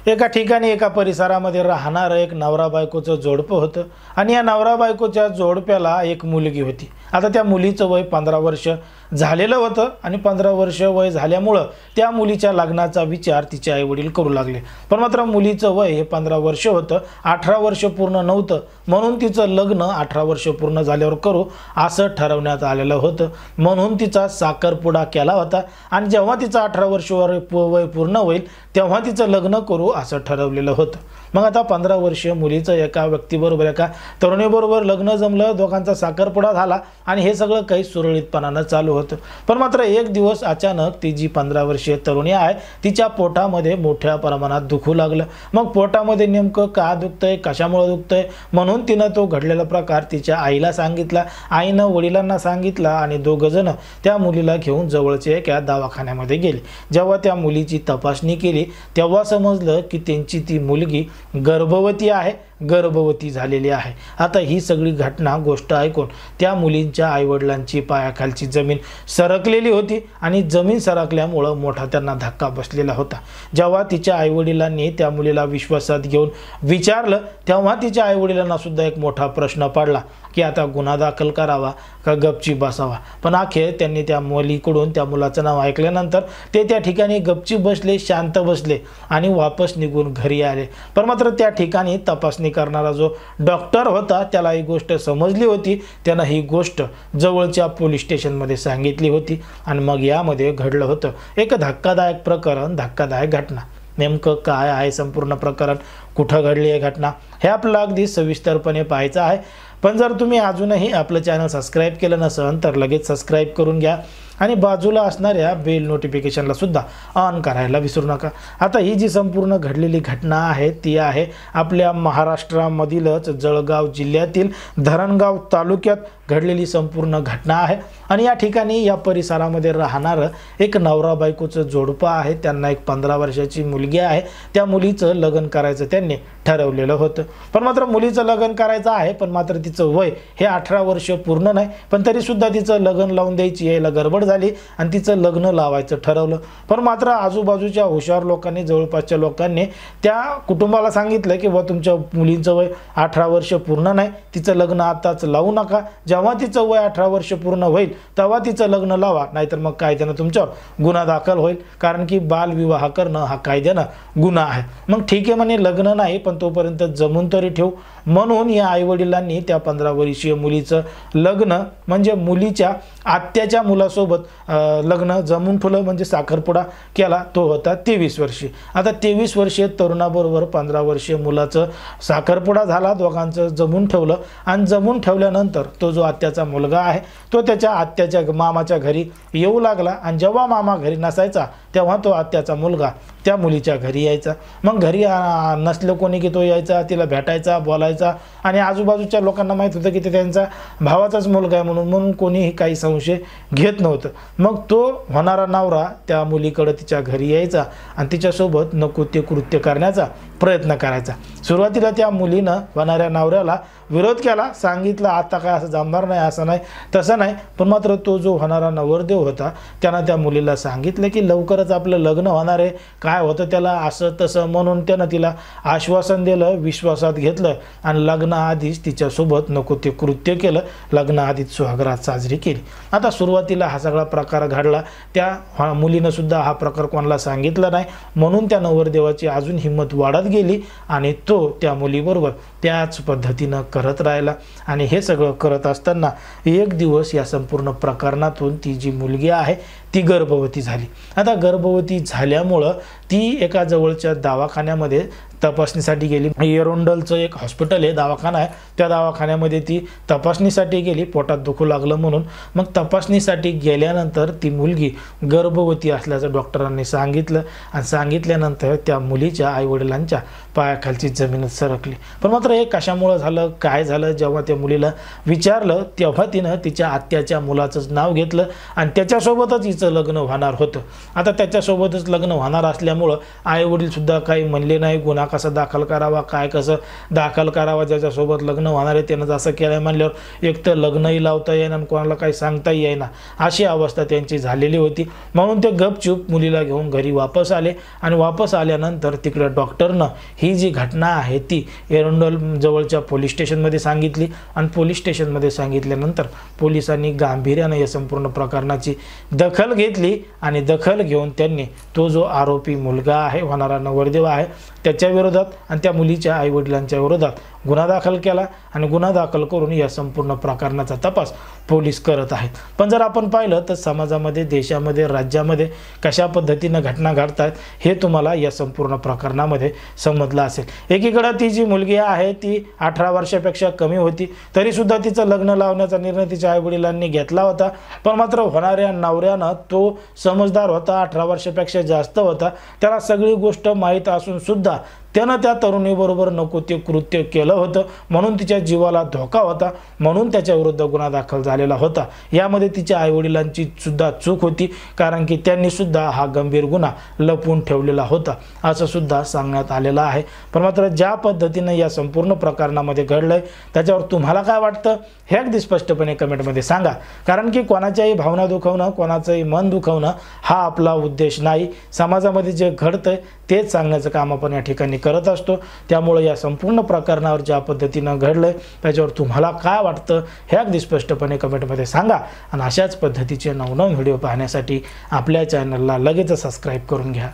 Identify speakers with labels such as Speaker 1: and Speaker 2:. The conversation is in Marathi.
Speaker 1: एका ठिकाणी एका परिसरामध्ये राहणारं एक नवरा बायकोचं जोडपं होतं आणि या नवरा बायकोच्या जोडप्याला एक मुलगी होती। आता त्या मुलीचं वय 15 वर्ष झालेलं होतं आणि 15 वर्ष वय झाल्यामुळं त्या मुलीच्या लग्नाचा विचार तिचे आईवडील करू लागले। पण मात्र मुलीचं वय हे 15 वर्ष होतं, 18 वर्ष पूर्ण नव्हतं, म्हणून तिचं लग्न 18 वर्ष पूर्ण झाल्यावर करू असं ठरवण्यात आलेलं होतं। म्हणून तिचा साखरपुडा केला होता आणि जेव्हा तिचं 18 वर्ष वय पूर्ण होईल तेव्हा तिचं लग्न करू असं ठरवलेलं होतं। मग आता 15 वर्ष मुलीचं एका व्यक्तीबरोबर एका तरुणीबरोबर लग्न जमलं, दोघांचा साखरपुडा झाला आणि हे सगळं काही सुरळीतपणानं चालू होतं। पण मात्र एक दिवस अचानक ती जी 15 वर्षीय तरुणी आहे तिच्या पोटामध्ये मोठ्या प्रमाणात दुखू लागलं। मग पोटामध्ये नेमकं का दुखतंय, कशामुळे दुखतंय, म्हणून तिनं तो घडलेला प्रकार तिच्या आईला सांगितला। आईनं वडिलांना सांगितला आणि दोघं जण त्या मुलीला घेऊन जवळच्या एका दवाखान्यामध्ये गेले। जेव्हा त्या मुलीची तपासणी केली तेव्हा समजलं की त्यांची ती मुलगी गर्भवती आहे, गर्भवती झालेली आहे। आता ही सगळी घटना गोष्ट ऐकून त्या मुलींच्या आईवडिलांची पायाखालची जमीन सरकलेली होती आणि जमीन सरकल्यामुळे मोठा त्यांना धक्का बसलेला होता। जेव्हा तिच्या आईवडिलांनी त्या मुलीला विश्वासात घेऊन विचारलं तेव्हा तिच्या आईवडिलांना सुद्धा एक मोठा प्रश्न पडला की आता गुन्हा दाखल करावा का गपची बसावा। पण अखेर त्यांनी त्या मुलीकडून त्या मुलाचं नाव ऐकल्यानंतर ते त्या ठिकाणी गपची बसले, शांत बसले आणि वापस निघून घरी आले। पण मात्र त्या ठिकाणी तपासणी करणारा जो डॉक्टर होता त्याला ही गोष्ट समजली होती, त्यानं ही गोष्ट जवळच्या पोलीस स्टेशनमध्ये सांगितली होती आणि मग यामध्ये घडलं होतं एक धक्कादायक प्रकरण, धक्कादायक घटना। नेमकं काय आहे संपूर्ण प्रकरण, कुठं घडली आहे घटना, हे आपल्याला अगदी सविस्तरपणे पाहायचं आहे। पण जर तुम्ही अजूनही आपलं चॅनल सबस्क्राईब केलं नसेल तर लगेच सबस्क्राईब करून घ्या आणि बाजूला असणाऱ्या बेल नोटिफिकेशनला सुद्धा ऑन करायला विसरू नका। आता ही जी संपूर्ण घडलेली घटना आहे ती आहे आपल्या महाराष्ट्रामधीलच जळगाव जिल्ह्यातील धरणगाव तालुक्यात घडलेली संपूर्ण घटना आहे आणि या ठिकाणी या परिसरामध्ये राहणारं एक नवरा बायकोचं जोडपं आहे। त्यांना एक 15 वर्षाची मुलगी आहे। त्या मुलीचं लग्न करायचं त्यांनी ठरवलेलं होतं। पण मात्र मुलीचं लग्न करायचं आहे पण मात्र तिचं वय हे 18 वर्ष पूर्ण नाही, पण तरी सुद्धा तिचं लग्न लावून द्यायची यायला गडबड झाली आणि तिचं लग्न लावायचं ठरवलं। पण मात्र आजूबाजूच्या हुशार लोकांनी, जवळपासच्या लोकांनी त्या कुटुंबाला सांगितलं की तुमच्या मुलीचं वय 18 वर्ष पूर्ण नाही, तिचं लग्न आताच लावू नका, जेव्हा तिचं वय 18 वर्ष पूर्ण होईल तेव्हा तिचं लग्न लावा, नाहीतर मग कायद्यानं तुमच्यावर गुन्हा दाखल होईल, कारण की बालविवाह करणं हा कायद्यानं गुन्हा आहे। मग ठीक आहे म्हणे, लग्न नाही पण तोपर्यंत जमून तरी ठेवू। म्हणून या आईवडिलांनी त्या 15 वर्षीय मुलीचं लग्न म्हणजे मुलीच्या आत्याच्या मुलासोबत लग्न जमून ठेवलं, म्हणजे साखरपुडा केला। तो होता 23 वर्षी। आता 23 वर्षीय तरुणाबरोबर 15 वर्षीय मुलाचं साखरपुडा झाला, दोघांचं जमून ठेवलं आणि जमून ठेवल्यानंतर तो जो आत्याचा मुलगा आहे तो त्याच्या आत्याच्या मामाच्या घरी येऊ लागला आणि जेव्हा मामा घरी नसायचा तेव्हा तो आत्याचा मुलगा त्या मुलीच्या घरी यायचा। मग घरी नसलं कोणी की तो यायचा, तिला भेटायचा, बोलायचा आणि आजूबाजूच्या लोकांना माहीत होतं की ते त्यांचा भावाचाच मुलगा आहे म्हणून कोणीही काही संशय घेत नव्हतं। मग तो होणारा नवरा त्या मुलीकडे तिच्या घरी यायचा आणि तिच्यासोबत नको ते कृत्य करण्याचा प्रयत्न करायचा। सुरुवातीला त्या मुलीनं होणाऱ्या नवऱ्याला विरोध केला, सांगितलं आता काय असं जमणार नाही, असं नाही तसं नाही। पण मात्र तो जो होणारा नवरदेव होता त्यानं त्या मुलीला सांगितलं की लवकरच आपलं लग्न होणार आहे, काय होतं त्याला असं तसं, म्हणून त्यानं तिला आश्वासन दिलं, विश्वासात घेतलं आणि लग्नाआधीच तिच्यासोबत नको ते कृत्य केलं, लग्नाआधीच सुहागरात साजरी केली। आता सुरुवातीला हा सगळा प्रकार घडला, त्या मुलीनं सुद्धा हा प्रकार कोणाला सांगितला नाही, म्हणून त्या नवरदेवाची अजून हिंमत वाढत गेली आणि तो त्या मुलीबरोबर त्याच पद्धतीनं करत राहिला। आणि हे सगळं करत असताना एक दिवस या संपूर्ण प्रकरणातून ती जी मुलगी आहे ती गर्भवती झाली। आता गर्भवती झाल्यामुळं ती एका जवळच्या दवाखान्यामध्ये तपासणीसाठी गेली। एरोंडलचं एक हॉस्पिटल आहे, दवाखाना आहे, त्या दवाखान्यामध्ये ती तपासणीसाठी गेली, पोटात दुखू लागलं म्हणून। मग तपासणीसाठी गेल्यानंतर ती मुलगी गर्भवती असल्याचं डॉक्टरांनी सांगितलं आणि सांगितल्यानंतर त्या मुलीच्या आईवडिलांच्या पायाखालची जमीनच सरकली। पण मात्र हे कशामुळे झालं, काय झालं, जेव्हा त्या मुलीला विचारलं तेव्हा तिनं तिच्या आत्याच्या मुलाचंच नाव घेतलं आणि त्याच्यासोबतच हिचं लग्न होणार होतं। आता त्याच्यासोबतच लग्न होणार असल्यामुळं आईवडील सुद्धा काही म्हणले नाही, गुन्हा कसा दाखल करावा, काय कसं दाखल करावा, ज्याच्यासोबत लग्न होणार आहे त्यानं असं केलं म्हणल्यावर एक तर लग्नही लावता येईना, कोणाला काही सांगता येईना, अशी अवस्था त्यांची झालेली होती. म्हणून ते गपचूप मुलीला घेऊन घरी वापस आले आणि वापस आल्यानंतर तिकडे डॉक्टरनं ही जी घटना आहे ती एरंडोल जवळच्या पोलीस स्टेशनमध्ये सांगितली आणि पोलीस स्टेशनमध्ये सांगितल्यानंतर पोलिसांनी गांभीर्याने या संपूर्ण प्रकरणाची दखल घेतली आणि दखल घेऊन त्यांनी तो जो आरोपी मुलगा आहे, होणारा नवरदेव आहे, त्याच्या विरोधात आणि त्या मुलीच्या आईवडिलांच्या विरोधात गुन्हा दाखल केला आणि गुन्हा दाखल करून या संपूर्ण प्रकरणाचा तपास पोलीस करत आहेत. पण जर आपण पाहिलं तर समाजामध्ये, देशामध्ये, राज्यामध्ये कशा पद्धतीनं घटना घडतात हे तुम्हाला या संपूर्ण प्रकरणामध्ये समजलं असेल. एकीकडे ती जी मुलगी आहे ती 18 वर्षापेक्षा कमी होती, तरीसुद्धा तिचं लग्न लावण्याचा निर्णय तिच्या आईवडिलांनी घेतला होता. पण मात्र होणाऱ्या नवऱ्यानं तो समजदार होता, 18 वर्षापेक्षा जास्त होता, त्याला सगळी गोष्ट माहीत असून सुद्धा त्यानं त्या तरुणीबरोबर नको ते कृत्य केलं होतं. म्हणून तिच्या जीवाला धोका होता, म्हणून त्याच्या विरुद्ध गुन्हा दाखल झालेला होता. यामध्ये तिच्या आईवडिलांची सुद्धा चूक होती, कारण की त्यांनी सुद्धा हा गंभीर गुन्हा लपवून ठेवलेला होता असं सुद्धा सांगण्यात आलेलं आहे. पण मात्र ज्या पद्धतीनं या संपूर्ण प्रकरणामध्ये घडलंय त्याच्यावर तुम्हाला काय वाटतं हे अगदी स्पष्टपणे कमेंटमध्ये सांगा. कारण की कोणाच्याही भावना दुखवणं, कोणाचंही मन दुखवणं हा आपला उद्देश नाही. समाजामध्ये जे घडतंय तेच सांगण्याचं काम आपण या ठिकाणी करत असतो. त्यामुळे या संपूर्ण प्रकरणावर ज्या पद्धतीनं घडलंय त्याच्यावर तुम्हाला काय वाटतं हे अगदी स्पष्टपणे कमेंटमध्ये सांगा. आणि अशाच पद्धतीचे नवनवीन व्हिडिओ पाहण्यासाठी आपल्या चॅनलला लगेच सबस्क्राईब करून घ्या.